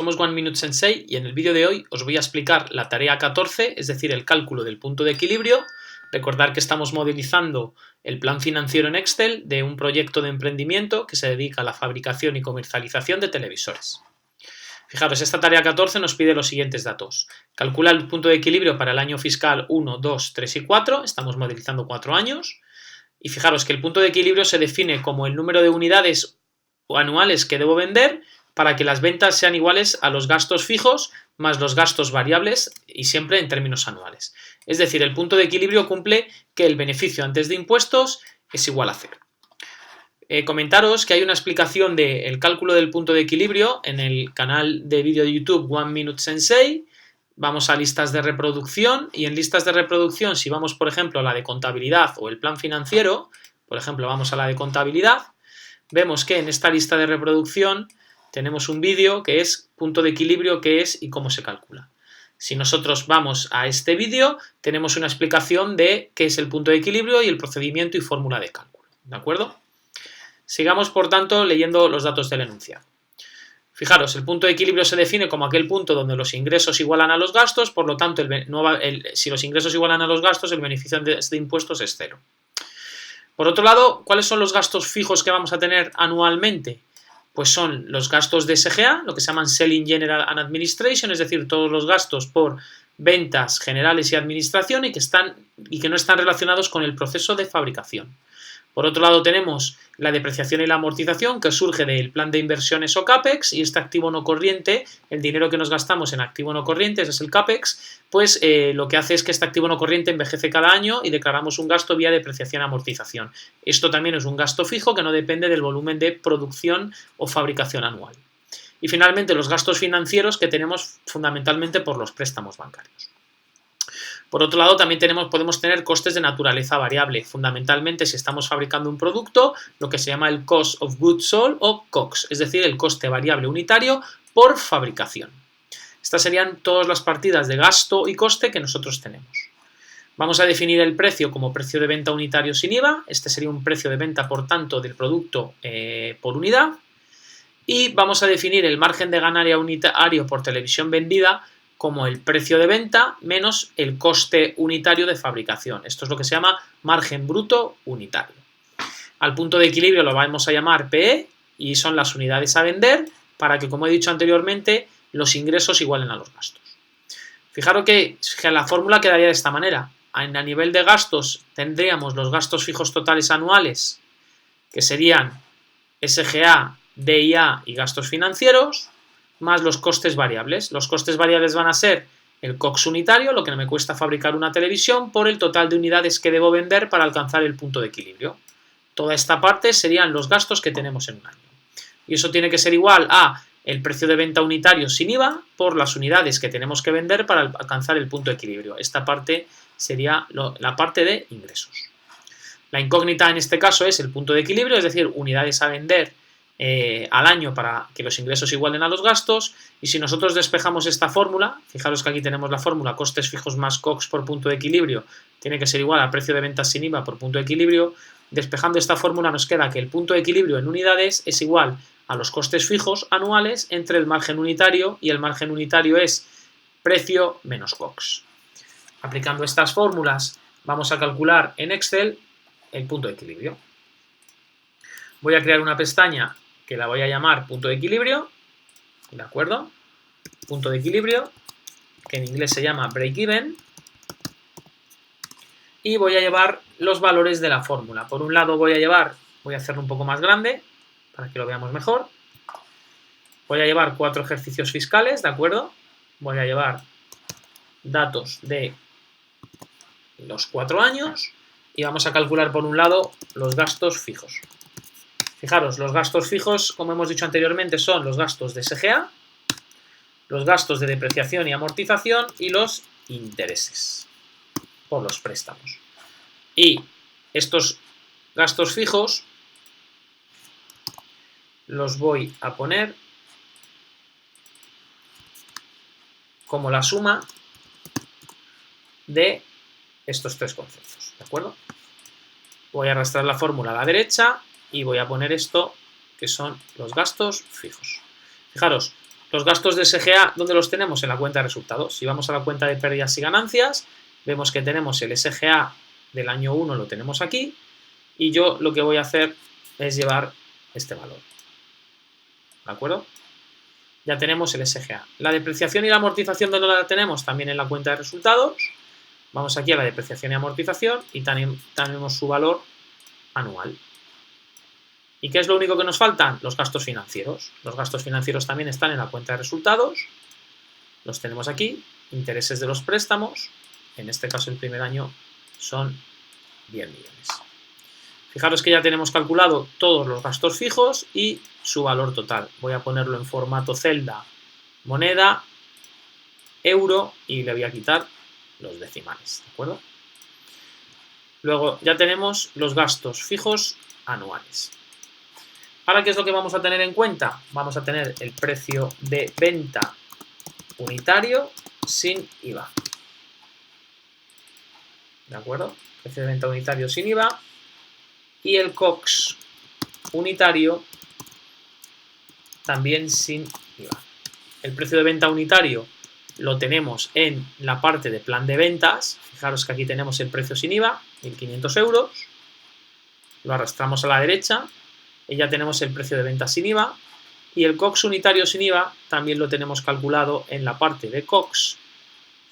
Somos One Minute Sensei y en el vídeo de hoy os voy a explicar la tarea 14, es decir, el cálculo del punto de equilibrio. Recordad que estamos modelizando el plan financiero en Excel de un proyecto de emprendimiento que se dedica a la fabricación y comercialización de televisores. Fijaros, esta tarea 14 nos pide los siguientes datos. Calcula el punto de equilibrio para el año fiscal 1, 2, 3 y 4, estamos modelizando 4 años. Y fijaros que el punto de equilibrio se define como el número de unidades anuales que debo vender para que las ventas sean iguales a los gastos fijos más los gastos variables y siempre en términos anuales. Es decir, el punto de equilibrio cumple que el beneficio antes de impuestos es igual a 0. Comentaros que hay una explicación del cálculo del punto de equilibrio en el canal de vídeo de YouTube One Minute Sensei. Vamos a listas de reproducción y en listas de reproducción, si vamos por ejemplo a la de contabilidad o el plan financiero, por ejemplo vamos a la de contabilidad, vemos que en esta lista de reproducción tenemos un vídeo que es punto de equilibrio, qué es y cómo se calcula. Si nosotros vamos a este vídeo, tenemos una explicación de qué es el punto de equilibrio y el procedimiento y fórmula de cálculo. ¿De acuerdo? Sigamos, por tanto, leyendo los datos del enunciado. Fijaros, el punto de equilibrio se define como aquel punto donde los ingresos igualan a los gastos, por lo tanto, si los ingresos igualan a los gastos, el beneficio de impuestos es 0. Por otro lado, ¿cuáles son los gastos fijos que vamos a tener anualmente? Pues son los gastos de SGA, lo que se llaman Selling, General and Administration, es decir, todos los gastos por ventas generales y administración y que no están relacionados con el proceso de fabricación. Por otro lado tenemos la depreciación y la amortización que surge del plan de inversiones o CAPEX y este activo no corriente, el dinero que nos gastamos en activo no corriente, ese es el CAPEX, pues lo que hace es que este activo no corriente envejece cada año y declaramos un gasto vía depreciación y amortización. Esto también es un gasto fijo que no depende del volumen de producción o fabricación anual. Y finalmente los gastos financieros que tenemos fundamentalmente por los préstamos bancarios. Por otro lado, también podemos tener costes de naturaleza variable, fundamentalmente si estamos fabricando un producto, lo que se llama el Cost of Goods Sold o COGS, es decir, el coste variable unitario por fabricación. Estas serían todas las partidas de gasto y coste que nosotros tenemos. Vamos a definir el precio como precio de venta unitario sin IVA, este sería un precio de venta, por tanto, del producto por unidad. Y vamos a definir el margen de ganancia unitario por televisión vendida como el precio de venta menos el coste unitario de fabricación. Esto es lo que se llama margen bruto unitario. Al punto de equilibrio lo vamos a llamar PE y son las unidades a vender para que, como he dicho anteriormente, los ingresos igualen a los gastos. Fijaros que la fórmula quedaría de esta manera. A nivel de gastos tendríamos los gastos fijos totales anuales, que serían SGA, DIA y gastos financieros, más los costes variables. Los costes variables van a ser el COGS unitario, lo que me cuesta fabricar una televisión, por el total de unidades que debo vender para alcanzar el punto de equilibrio. Toda esta parte serían los gastos que tenemos en un año. Y eso tiene que ser igual a el precio de venta unitario sin IVA por las unidades que tenemos que vender para alcanzar el punto de equilibrio. Esta parte sería la parte de ingresos. La incógnita en este caso es el punto de equilibrio, es decir, unidades a vender al año para que los ingresos igualen a los gastos. Y si nosotros despejamos esta fórmula, fijaros que aquí tenemos la fórmula costes fijos más COGS por punto de equilibrio tiene que ser igual al precio de ventas sin IVA por punto de equilibrio. Despejando esta fórmula nos queda que el punto de equilibrio en unidades es igual a los costes fijos anuales entre el margen unitario, y el margen unitario es precio menos COGS. Aplicando estas fórmulas vamos a calcular en Excel el punto de equilibrio. Voy a crear una pestaña que la voy a llamar punto de equilibrio, ¿de acuerdo? Punto de equilibrio, que en inglés se llama break even, y voy a llevar los valores de la fórmula. Por un lado voy a hacerlo un poco más grande para que lo veamos mejor. Voy a llevar 4 ejercicios fiscales, ¿de acuerdo? Voy a llevar datos de los 4 años y vamos a calcular por un lado los gastos fijos. Fijaros, los gastos fijos, como hemos dicho anteriormente, son los gastos de SGA, los gastos de depreciación y amortización y los intereses por los préstamos. Y estos gastos fijos los voy a poner como la suma de estos 3 conceptos, ¿de acuerdo? Voy a arrastrar la fórmula a la derecha y voy a poner esto, que son los gastos fijos. Fijaros, Los gastos de SGA, ¿dónde los tenemos? En la cuenta de resultados. Si vamos a la cuenta de pérdidas y ganancias, vemos que tenemos el SGA del año 1, lo tenemos aquí, y yo lo que voy a hacer es llevar este valor. ¿De acuerdo? Ya tenemos el SGA. La depreciación y la amortización, ¿dónde la tenemos? También en la cuenta de resultados. Vamos aquí a la depreciación y amortización y tenemos su valor anual. ¿Y qué es lo único que nos faltan? Los gastos financieros. Los gastos financieros también están en la cuenta de resultados. Los tenemos aquí. Intereses de los préstamos. En este caso, el primer año son 10 millones. Fijaros que ya tenemos calculado todos los gastos fijos y su valor total. Voy a ponerlo en formato celda, moneda, euro y le voy a quitar los decimales. ¿De acuerdo? Luego ya tenemos los gastos fijos anuales. Ahora, ¿qué es lo que vamos a tener en cuenta? Vamos a tener el precio de venta unitario sin IVA. ¿De acuerdo? Precio de venta unitario sin IVA. Y el COGS unitario también sin IVA. El precio de venta unitario lo tenemos en la parte de plan de ventas. Fijaros que aquí tenemos el precio sin IVA, 1.500 euros. Lo arrastramos a la derecha y ya tenemos el precio de venta sin IVA. Y el COGS unitario sin IVA también lo tenemos calculado en la parte de COGS.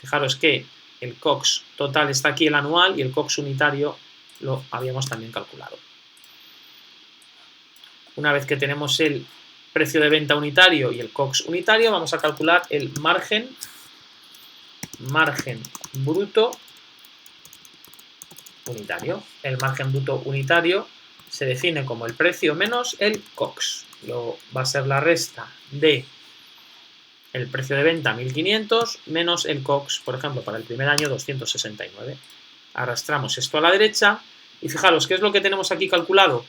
Fijaros que el COGS total está aquí, el anual, y el COGS unitario lo habíamos también calculado. Una vez que tenemos el precio de venta unitario y el COGS unitario, vamos a calcular el margen bruto unitario. El margen bruto unitario se define como el precio menos el COGS. Va a ser la resta de el precio de venta 1.500 menos el COGS, por ejemplo, para el primer año 269. Arrastramos esto a la derecha y fijaros, ¿qué es lo que tenemos aquí calculado?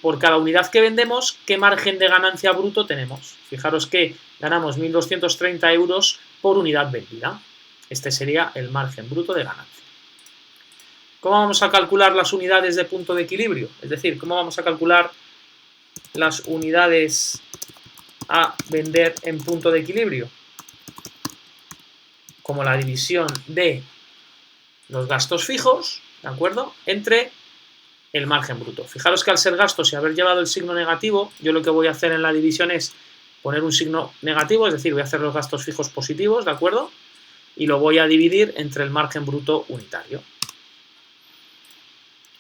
Por cada unidad que vendemos, ¿qué margen de ganancia bruto tenemos? Fijaros que ganamos 1.230 euros por unidad vendida. Este sería el margen bruto de ganancia. ¿Cómo vamos a calcular las unidades de punto de equilibrio? Es decir, ¿cómo vamos a calcular las unidades a vender en punto de equilibrio? Como la división de los gastos fijos, ¿de acuerdo?, entre el margen bruto. Fijaros que al ser gastos y haber llevado el signo negativo, yo lo que voy a hacer en la división es poner un signo negativo, es decir, voy a hacer los gastos fijos positivos, ¿de acuerdo? Y lo voy a dividir entre el margen bruto unitario.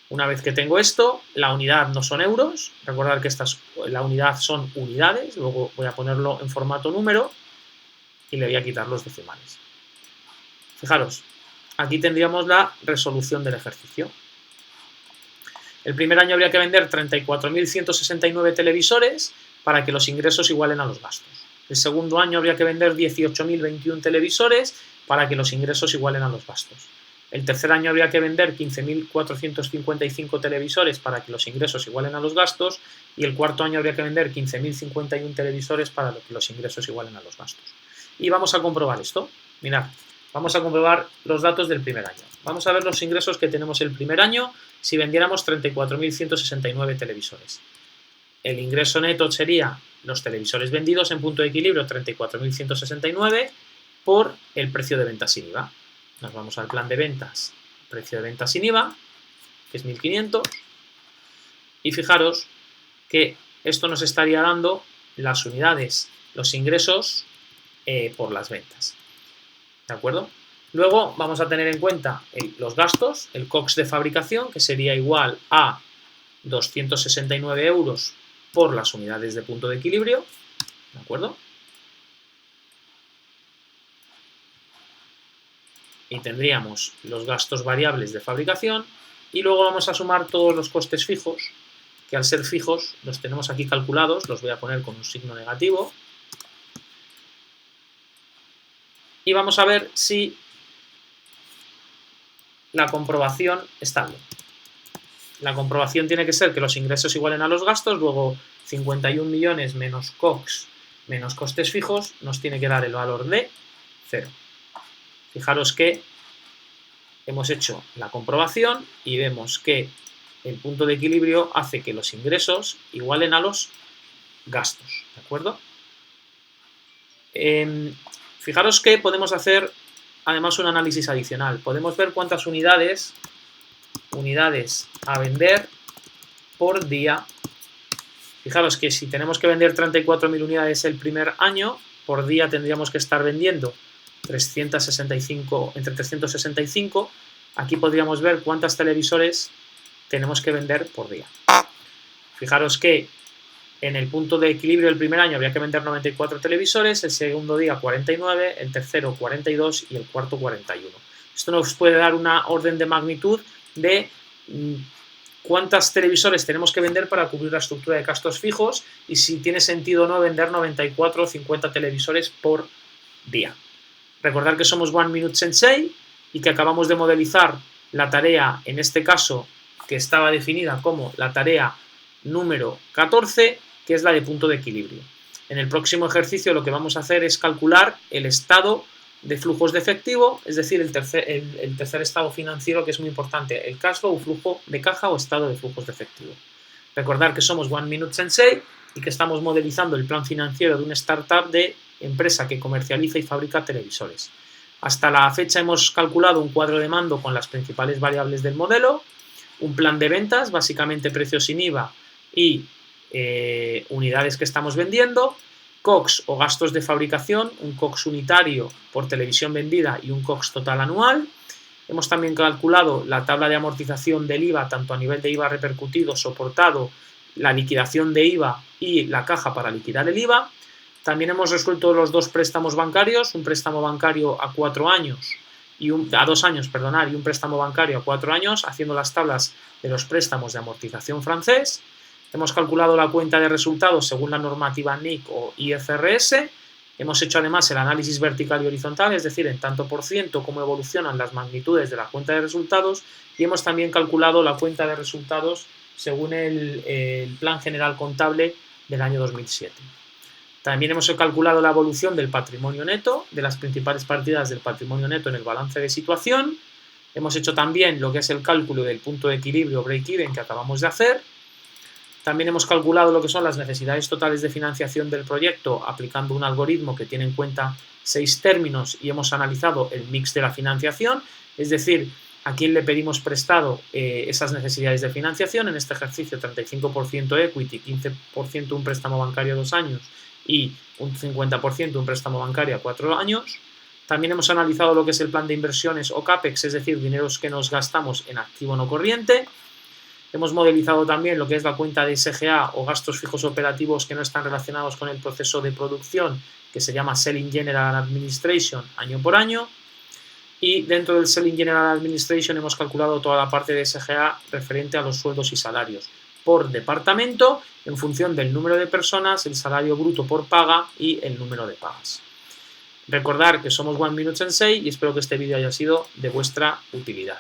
Una vez que tengo esto, la unidad no son euros, recordad que la unidad son unidades, luego voy a ponerlo en formato número y le voy a quitar los decimales. Fijaros, aquí tendríamos la resolución del ejercicio. El primer año habría que vender 34.169 televisores para que los ingresos igualen a los gastos. El segundo año habría que vender 18.021 televisores para que los ingresos igualen a los gastos. El tercer año habría que vender 15.455 televisores para que los ingresos igualen a los gastos. Y el cuarto año habría que vender 15.051 televisores para que los ingresos igualen a los gastos. Y vamos a comprobar esto. Mirad, vamos a comprobar los datos del primer año. Vamos a ver los ingresos que tenemos el primer año si vendiéramos 34.169 televisores. El ingreso neto sería los televisores vendidos en punto de equilibrio, 34.169, por el precio de venta sin IVA. Nos vamos al plan de ventas, precio de venta sin IVA, que es 1.500. Y fijaros que esto nos estaría dando las unidades, los ingresos por las ventas. ¿De acuerdo? Luego vamos a tener en cuenta los gastos, el COGS de fabricación, que sería igual a 269 euros por las unidades de punto de equilibrio. ¿De acuerdo? Y tendríamos los gastos variables de fabricación y luego vamos a sumar todos los costes fijos, que al ser fijos los tenemos aquí calculados, los voy a poner con un signo negativo. Y vamos a ver si la comprobación está bien. La comprobación tiene que ser que los ingresos igualen a los gastos, luego 51 millones menos COGS menos costes fijos nos tiene que dar el valor de 0. Fijaros que hemos hecho la comprobación y vemos que el punto de equilibrio hace que los ingresos igualen a los gastos, ¿de acuerdo? Fijaros que podemos hacer además un análisis adicional. Podemos ver cuántas unidades a vender por día. Fijaros que si tenemos que vender 34.000 unidades el primer año, por día tendríamos que estar vendiendo entre 365. Aquí podríamos ver cuántos televisores tenemos que vender por día. Fijaros que en el punto de equilibrio del primer año habría que vender 94 televisores, el segundo día 49, el tercero 42 y el cuarto 41. Esto nos puede dar una orden de magnitud de cuántos televisores tenemos que vender para cubrir la estructura de gastos fijos y si tiene sentido o no vender 94 o 50 televisores por día. Recordad que somos One Minute Sensei y que acabamos de modelizar la tarea, en este caso, que estaba definida como la tarea número 14, que es la de punto de equilibrio. En el próximo ejercicio lo que vamos a hacer es calcular el estado de flujos de efectivo, es decir, el tercer estado financiero, que es muy importante, el cash flow, flujo de caja o estado de flujos de efectivo. Recordad que somos One Minute Sensei y que estamos modelizando el plan financiero de una startup de empresa que comercializa y fabrica televisores. Hasta la fecha hemos calculado un cuadro de mando con las principales variables del modelo, un plan de ventas, básicamente precios sin IVA y unidades que estamos vendiendo, COGS o gastos de fabricación, un COGS unitario por televisión vendida y un COGS total anual. Hemos también calculado la tabla de amortización del IVA, tanto a nivel de IVA repercutido, soportado, la liquidación de IVA y la caja para liquidar el IVA. También hemos resuelto los dos préstamos bancarios, un préstamo bancario a 4 años y a 2 años, perdonar, y un préstamo bancario a 4 años, haciendo las tablas de los préstamos de amortización francés. Hemos calculado la cuenta de resultados según la normativa NIC o IFRS. Hemos hecho además el análisis vertical y horizontal, es decir, en tanto por ciento cómo evolucionan las magnitudes de la cuenta de resultados, y hemos también calculado la cuenta de resultados según el Plan General Contable del año 2007. También hemos calculado la evolución del patrimonio neto, de las principales partidas del patrimonio neto en el balance de situación. Hemos hecho también lo que es el cálculo del punto de equilibrio break-even que acabamos de hacer. También hemos calculado lo que son las necesidades totales de financiación del proyecto aplicando un algoritmo que tiene en cuenta 6 términos y hemos analizado el mix de la financiación, es decir, a quién le pedimos prestado esas necesidades de financiación. En este ejercicio 35% equity, 15% un préstamo bancario a 2 años y un 50% un préstamo bancario a 4 años. También hemos analizado lo que es el plan de inversiones o CAPEX, es decir, dineros que nos gastamos en activo no corriente. Hemos modelizado también lo que es la cuenta de SGA o gastos fijos operativos que no están relacionados con el proceso de producción, que se llama Selling General Administration año por año. Y dentro del Selling General Administration hemos calculado toda la parte de SGA referente a los sueldos y salarios por departamento en función del número de personas, el salario bruto por paga y el número de pagas. Recordar que somos One Minute Sensei y espero que este vídeo haya sido de vuestra utilidad.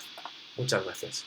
Muchas gracias.